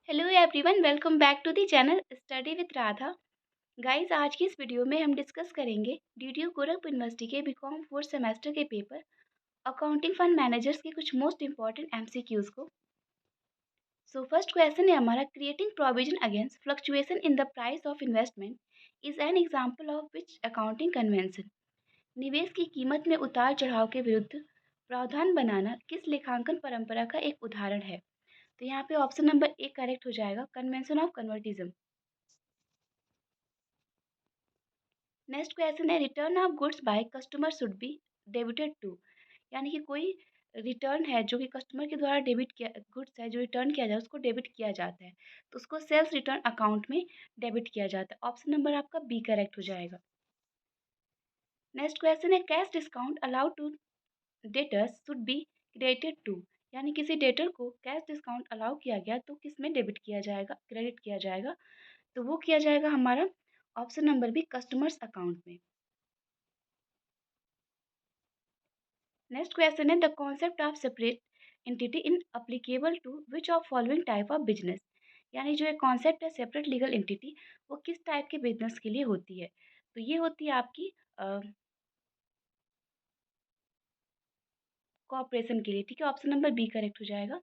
Hello everyone, welcome back to the channel study with Radha. Guys, आज की इस video में हम डिस्कस करेंगे डीडीयू गोरखपुर यूनिवर्सिटी के बीकॉम फोर्थ सेमेस्टर के पेपर अकाउंटिंग फंड मैनेजर्स के कुछ मोस्ट इंपॉर्टेंट एमसीक्यूज को। सो फर्स्ट क्वेश्चन है हमारा, creating provision against fluctuation in the price of investment is an example of which accounting convention. निवेश की कीमत में उतार चढ़ाव के विरुद्ध प्रावधान बनाना किस लेखांकन परंपरा का एक उदाहरण है। तो यहाँ पे ऑप्शन नंबर ए करेक्ट हो जाएगा, convention of conservatism. Next question है, return of goods by customer should be debited to. यानी कि कोई रिटर्न है जो कि कस्टमर के द्वारा डेबिट किया, गुड्स है जो रिटर्न किया जाए उसको डेबिट किया जाता है, तो उसको सेल्स रिटर्न अकाउंट में डेबिट किया जाता है। ऑप्शन नंबर आपका बी करेक्ट हो जाएगा। नेक्स्ट क्वेश्चन है, cash discount allowed to debtors should be credited to. यानी किसी डेटर को कैश डिस्काउंट अलाउ किया गया तो किस में डेबिट किया जाएगा, क्रेडिट किया जाएगा। तो वो किया जाएगा हमारा option number B, customer's account में। नेक्स्ट क्वेश्चन है, the concept of separate entity in applicable to which of following type of business. यानी जो एक कॉन्सेप्ट है सेपरेट लीगल एंटिटी, वो किस टाइप के बिजनेस के लिए होती है। तो ये होती है आपकी कॉर्पोरेशन के लिए। ठीक है, ऑप्शन नंबर बी करेक्ट हो जाएगा।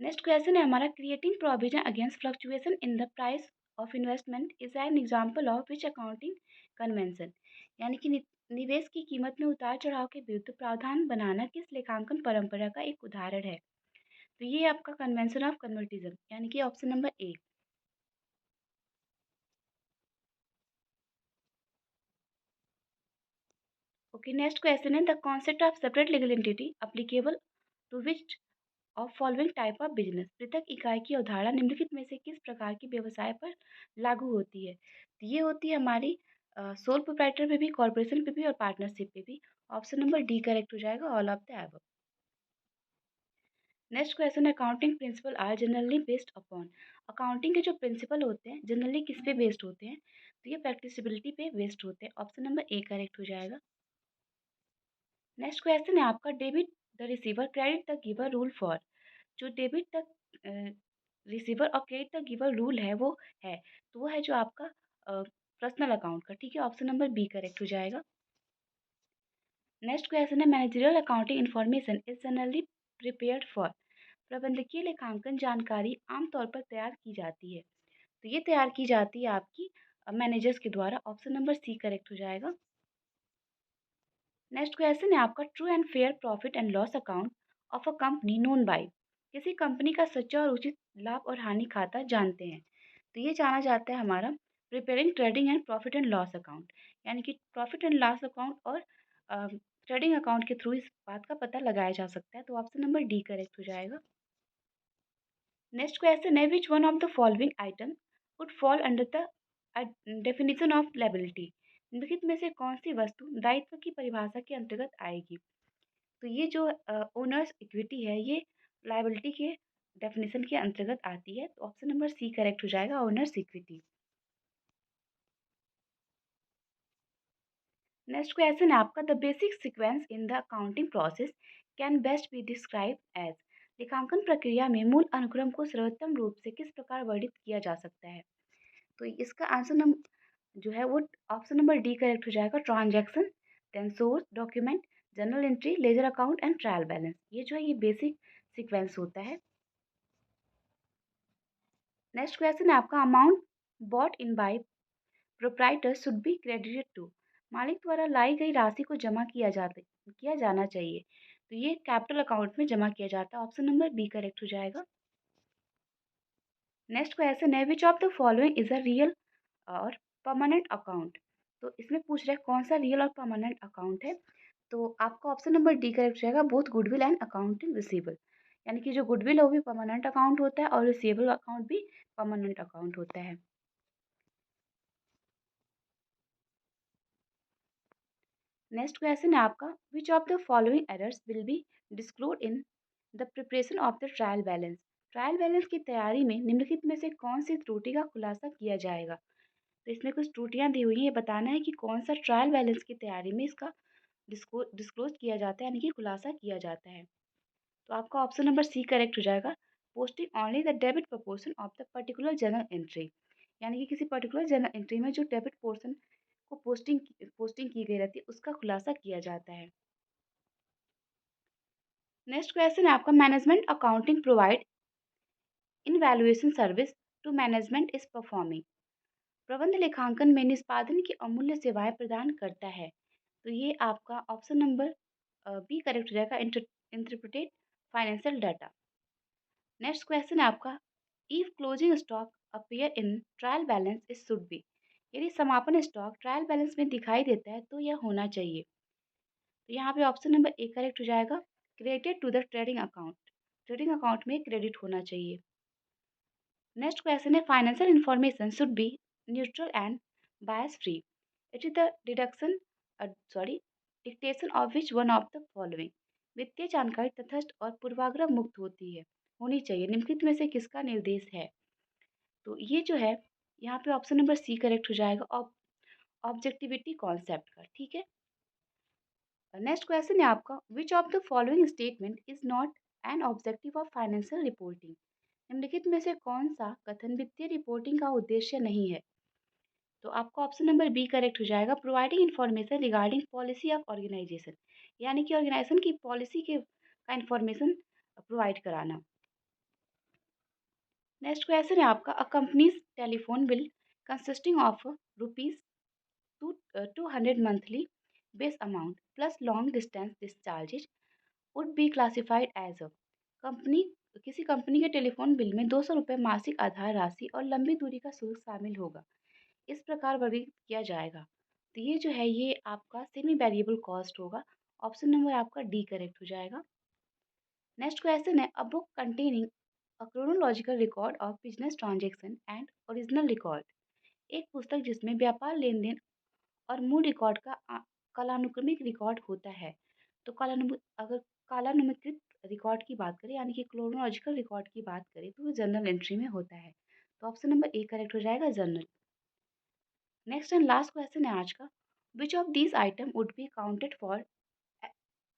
नेक्स्ट क्वेश्चन है हमारा, creating provision against fluctuation in the price of investment is an example of which accounting convention. यानी कि निवेश की कीमत में उतार चढ़ाव के विरुद्ध प्रावधान बनाना किस लेखांकन परंपरा का एक उदाहरण है। तो ये आपका कन्वेंशन ऑफ कन्वर्टिज्म, यानी कि option number A. Okay, next question है, the concept of separate legal entity applicable to which of following type of business. पृथक इकाई की अवधारणा निम्नलिखित में से किस प्रकार के व्यवसाय पर लागू होती है। तो ये होती है हमारी सोल प्रोप्राइटर पे भी, कॉर्पोरेशन पे भी और पार्टनरशिप पे भी। ऑप्शन नंबर डी करेक्ट हो जाएगा, all of the above. Next question, accounting principle are generally based upon. Accounting के जो प्रिंसिपल होते हैं जनरली किस पे बेस्ड होते हैं। तो ये प्रैक्टिसिबिलिटी पे बेस्ड होते हैं। ऑप्शन नंबर ए करेक्ट हो जाएगा। नेक्स्ट क्वेश्चन है आपका, debit the receiver credit the giver rule for. जो डेबिट द रिसीवर और क्रेडिट द गिवर रूल है वो है, तो वो है जो आपका पर्सनल अकाउंट का। ठीक है, ऑप्शन नंबर बी करेक्ट हो जाएगा। नेक्स्ट क्वेश्चन है, managerial accounting information is generally prepared for. प्रबंधकीय लेखांकन जानकारी आमतौर पर तैयार की जाती है, तो ये तैयार की जाती है आपकी मैनेजर्स के द्वारा। ऑप्शन नंबर सी करेक्ट हो जाएगा। नेक्स्ट क्वेश्चन है आपका, true and fair profit and loss account of a company known by. किसी कंपनी का सच्चा और उचित लाभ और हानि खाता जानते हैं, तो ये जाना जाता है हमारा preparing trading and profit and loss account. यानी कि प्रॉफिट एंड लॉस अकाउंट और ट्रेडिंग अकाउंट के थ्रू इस बात का पता लगाया जा सकता है। तो ऑप्शन नंबर डी करेक्ट हो जाएगा। नेक्स्ट क्वेश्चन है, विच one of the following item would fall under the definition of liability. निम्नलिखित में से कौन सी वस्तु दायित्व की परिभाषा के अंतर्गत आएगी। तो ये जो ओनर्स इक्विटी है ये लायबिलिटी के डेफिनेशन के अंतर्गत आती है। तो ऑप्शन नंबर सी करेक्ट हो जाएगा, ओनर्स इक्विटी। नेक्स्ट क्वेश्चन है आपका, the basic sequence in the accounting process can best be describe as. लेखांकन प्रक्रिया में मूल अनुक्रम को सर्वोत्तम रूप से किस प्रकार वर्णित किया जा सकता है। तो इसका आंसर जो है वो ऑप्शन नंबर डी करेक्ट हो जाएगा, transaction, then source document, journal entry, ledger account and trial balance. ये जो है ये बेसिक सीक्वेंस होता है। नेक्स्ट क्वेश्चन है आपका, amount bought in by proprietor should be credited to. मालिक द्वारा लाई गई राशि को किया जाना चाहिए, तो ये कैपिटल अकाउंट में जमा किया जाता है। ऑप्शन नंबर बी करेक्ट हो जाएगा। नेक्स्ट क्वेश्चन है, which of the following is a real और परमानेंट अकाउंट। तो इसमें पूछ रहा है कौन सा रियल और परमानेंट अकाउंट है। तो आपका ऑप्शन नंबर डी करेक्ट हो जाएगा, both goodwill and accounting receivable. यानी कि जो गुडविल है वो भी परमानेंट अकाउंट होता है और रिसीवेबल अकाउंट भी परमानेंट अकाउंट होता है। नेक्स्ट क्वेश्चन है आपका, which of the following errors will be disclose in the preparation of the trial balance. Trial balance की तैयारी में निम्नलिखित में से कौन सी त्रुटि का खुलासा किया जाएगा। तो इसमें कुछ त्रुटियां दी हुई हैं, ये बताना है कि कौन सा ट्रायल बैलेंस की तैयारी में इसका डिस्क्लोज किया जाता है, यानी कि खुलासा किया जाता है। तो आपका ऑप्शन नंबर सी करेक्ट हो जाएगा। Posting only the debit proportion of the particular journal entry, यानी कि किसी पर्टिकुलर जर्नल एंट्री में जो डेबिट पोर्शन को पोस्टिंग की गई रहती है उसका खुलासा किया जाता है। नेक्स्ट क्वेश्चन है आपका, management accounting provide in valuation service to management is performing. प्रबंध लेखांकन में निष्पादन की अमूल्य सेवाएं प्रदान करता है। तो ये आपका ऑप्शन नंबर बी करेक्ट हो जाएगा, interpreted financial data. Next question है आपका, if closing stock appear in trial balance is should be. यदि समापन स्टॉक ट्रायल बैलेंस में दिखाई देता है तो यह होना चाहिए। तो यहाँ पे ऑप्शन नंबर ए करेक्ट हो जाएगा, credited to the trading account. Trading account में क्रेडिट होना चाहिए। नेक्स्ट क्वेश्चन है, financial information should be neutral and bias free. It is the deduction dictation of which one of the following. वित्तीय जानकारी तटस्थ और पूर्वाग्रह मुक्त होनी चाहिए, निम्नलिखित में से किसका निर्देश है। तो ये जो है यहाँ पे ऑप्शन नंबर सी करेक्ट हो जाएगा, ऑब्जेक्टिविटी कॉन्सेप्ट का। ठीक है, नेक्स्ट क्वेश्चन है आपका, which of the following statement is not an objective of financial reporting. निम्नलिखित में से कौन सा कथन वित्तीय रिपोर्टिंग का उद्देश्य नहीं है। तो आपका ऑप्शन नंबर बी करेक्ट हो जाएगा, providing information regarding policy of organisation, यानी कि ऑर्गेनाइजेशन की पॉलिसी के का इंफॉर्मेशन प्रोवाइड कराना। नेक्स्ट क्वेश्चन है आपका, a company's telephone bill consisting of rupees 200 monthly base amount plus long distance discharges would be classified as a. Company किसी company के टेलीफोन बिल में 200 रुपये मासिक आधार राशि और लंबी दूरी का शुल्क शामिल होगा, इस प्रकार वर्गीकृत किया जाएगा। तो ये जो है ये आपका सेमी वेरिएबल कॉस्ट होगा। ऑप्शन नंबर आपका डी करेक्ट हो जाएगा। नेक्स्ट क्वेश्चन है, a book containing a chronological record of business transaction and original record. एक पुस्तक जिसमें व्यापार लेन देन और मूल रिकॉर्ड का कालानुक्रमिक रिकॉर्ड होता है। तो अगर कालानुक्रमिक रिकॉर्ड की बात करें, यानी कि क्रोनोलॉजिकल रिकॉर्ड की बात करें, तो वो जर्नल एंट्री में होता है। तो ऑप्शन नंबर ए करेक्ट हो जाएगा, journal. Next and last question है आज का, which of these item would be counted for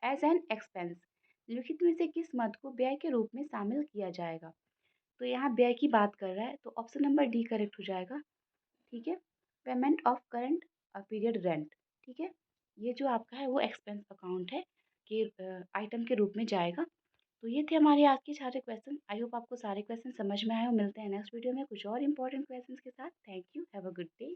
as an expense. निम्नलिखित में से किस मद को व्यय के रूप में शामिल किया जाएगा। तो यहाँ व्यय की बात कर रहा है, तो ऑप्शन नंबर डी करेक्ट हो जाएगा। ठीक है, payment of current period rent. ठीक है, ये जो आपका है वो एक्सपेंस अकाउंट है कि आइटम के रूप में जाएगा। तो ये थे हमारे आज के सारे क्वेश्चन। आई होप आपको सारे क्वेश्चन समझ में आए हो। मिलते हैं नेक्स्ट वीडियो में कुछ और इंपॉर्टेंट क्वेश्चंस के साथ। Thank you, have a good day.